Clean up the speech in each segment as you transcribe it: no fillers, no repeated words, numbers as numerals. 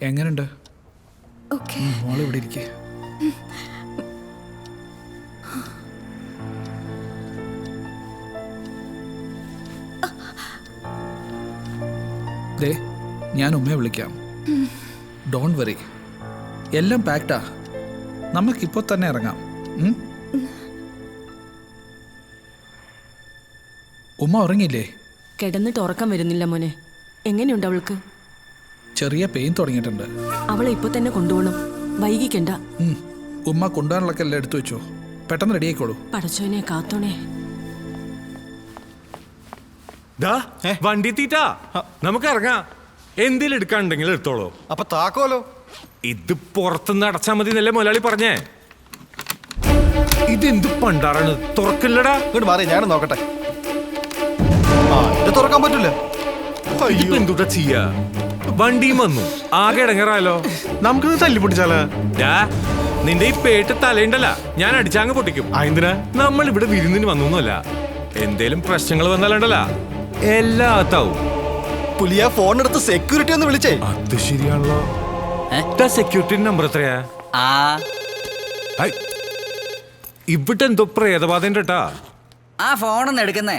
എങ്ങനെയുണ്ട്? മോള് ഇവിടെ ഇരിക്കേ. ദേ, ഞാൻ ഉമ്മയെ വിളിക്കാം. ഡോണ്ട് വറി, എല്ലാം പാക്ഡാ. നമുക്കിപ്പോൾ തന്നെ ഇറങ്ങാം. ഉമ്മ ഉറങ്ങിയില്ലേ? കിടന്നിട്ട് ഉറക്കം വരുന്നില്ല മോനെ. എങ്ങനെയുണ്ട് അവൾക്ക്? ചെറിയ പെയിൻ തുടങ്ങിയിട്ടുണ്ട്. അവളെ ഇപ്പൊ തന്നെ കൊണ്ടുപോകണം, വൈകിക്കണ്ട. ഉമ്മ കൊണ്ടുപോകാനുള്ളൊക്കെ എല്ലാം എടുത്തു വെച്ചോ, പെട്ടെന്ന് റെഡി ആയിക്കോളൂ. പടച്ചോനെ കാത്തോണേ. വണ്ടി തീറ്റാ, നമുക്ക് ഇറങ്ങാം. എന്തേലും എടുക്കാനുണ്ടെങ്കിൽ എടുത്തോളൂ. അപ്പൊ താക്കോലോ? ഇത് പുറത്തുനിന്ന് അടച്ചാ മതി എന്നല്ലേ മുതലാളി പറഞ്ഞേ. ഇതെന്ത് പണ്ടാറാണ്, തുറക്കില്ലടാ. ഇങ്ങോട്ട് മാറി, ഞാൻ നോക്കട്ടെ. ഇത് തുറക്കാൻ പറ്റില്ല. ഇപ്പൊ എന്തുട്ടാ ചെയ്യാ? വണ്ടിയും വന്നു, ആകെ ഇടങ്ങറാലോ. നമുക്കിത് തല്ലി പൊട്ടിച്ചാലോ? നിന്റെ ഈ പേട്ട് തലയുണ്ടല്ല, ഞാൻ അടിച്ചാങ്ങ് പൊട്ടിക്കും. എന്തിനാ? നമ്മൾ ഇവിടെ വിരുന്നിന് വന്നൊന്നുമല്ല. എന്തേലും പ്രശ്നങ്ങൾ വന്നാലുണ്ടല്ല എല്ലാത്താവും. പുലിയ ഫോൺ എടുത്ത് സെക്യൂരിറ്റി ഒന്ന് വിളിച്ചേ. അത് ശരിയാണല്ലോ. സെക്യൂരിറ്റി നമ്പർ എത്രയാ? ഇവിടെ എന്തോ പ്രേതബാധ ട്ടാ. ആ ഫോണൊന്ന് എടുക്കുന്നേ.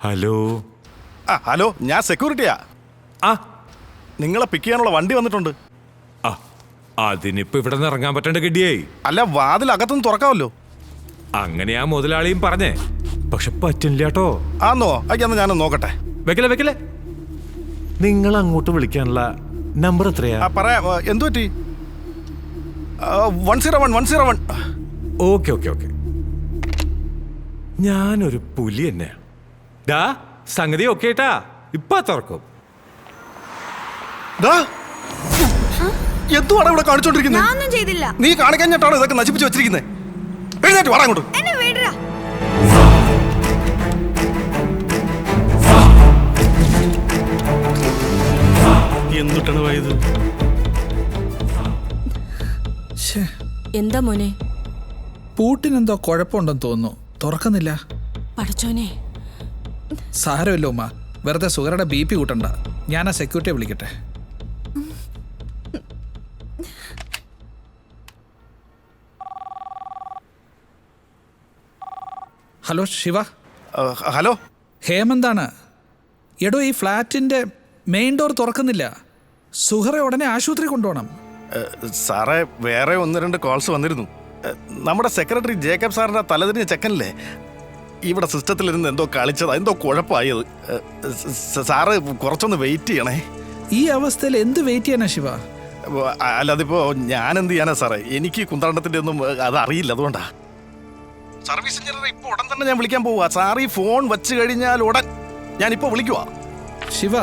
ഹലോ. ഹലോ, ഞാൻ സെക്യൂരിറ്റിയാ. നിങ്ങളെ പിക്ക് ചെയ്യാനുള്ള വണ്ടി വന്നിട്ടുണ്ട്. അതിനിപ്പോ ഇവിടെ നിന്ന് ഇറങ്ങാൻ പറ്റേണ്ട ഗഡിയായി. അല്ല, വാതിൽ അകത്തൊന്ന് തുറക്കാമല്ലോ. അങ്ങനെയാ മുതലാളിയും പറഞ്ഞേ, പക്ഷെ പറ്റില്ല കേട്ടോ. ആന്നോ? അയ്യെന്ന് ഞാനൊന്ന് നോക്കട്ടെ. വെക്കലേ. നിങ്ങൾ അങ്ങോട്ട് വിളിക്കാനുള്ള നമ്പർ എത്രയാ? പറയാം. എന്തു പറ്റി? 101. ഓക്കെ. ഞാനൊരു പുലി തന്നെ. സംഗതി ഓക്കെ ട്ടാ, ഇപ്പൊ തുറക്കും. എന്തുവാണ് ഇവിടെ കാണിച്ചോണ്ടിരിക്കുന്നത്? ഞാനൊന്നും ചെയ്തില്ല. നീ കാണിക്കഞ്ഞിട്ടാണ് ഇതൊക്കെ നശിപ്പിച്ചു വെച്ചിരിക്കുന്നത്. എഴുന്നേറ്റ് വാടാ അങ്ങോട്ട്. എന്നെ വിടടാ. എന്തുട്ടാണ് പോയത്? എന്താ മോനെ? പൂട്ടിനെന്തോ കുഴപ്പമുണ്ടെന്ന് തോന്നുന്നു, തുറക്കുന്നില്ല. പടച്ചോനെ. സാരമില്ല ഉമ്മ, വെറുതെ സുഗറുടെ BP കൂട്ടണ്ട. ഞാൻ ആ സെക്യൂരിറ്റിയെ വിളിക്കട്ടെ. ഹലോ ശിവ. ഹലോ, ഹേമന്താണ്. എടോ, ഈ ഫ്ലാറ്റിൻ്റെ മെയിൻ ഡോർ തുറക്കുന്നില്ല. സുഹറെ ഉടനെ ആശുപത്രി കൊണ്ടുപോകണം. സാറേ, വേറെ 1-2 കോൾസ് വന്നിരുന്നു. നമ്മുടെ സെക്രട്ടറി ജേക്കബ് സാറിൻ്റെ തലതിരിഞ്ഞ ചെക്കനല്ലേ, ഇവിടെ സിസ്റ്റത്തിലിരുന്ന് എന്തോ കളിച്ചത്, എന്തോ കുഴപ്പമായത്. സാറ് കുറച്ചൊന്ന് വെയിറ്റ് ചെയ്യണേ. ഈ അവസ്ഥയിൽ എന്ത് വെയിറ്റ് ചെയ്യാനാ ശിവ? അല്ല, അതിപ്പോ ഞാൻ എന്ത് ചെയ്യാനാ സാറേ? എനിക്ക് കുന്ത്രണ്ടത്തിൻ്റെ ഒന്നും അത് അറിയില്ല, അതുകൊണ്ടാ. സർവീസ് എഞ്ചിനീയറെ ഇപ്പോൾ ഉടൻ തന്നെ ഞാൻ വിളിക്കാൻ പോവാ. സാർ ഈ ഫോൺ വെച്ച് കഴിഞ്ഞാൽ ഉടൻ ഞാനിപ്പോൾ വിളിക്കുവാ. ശിവ.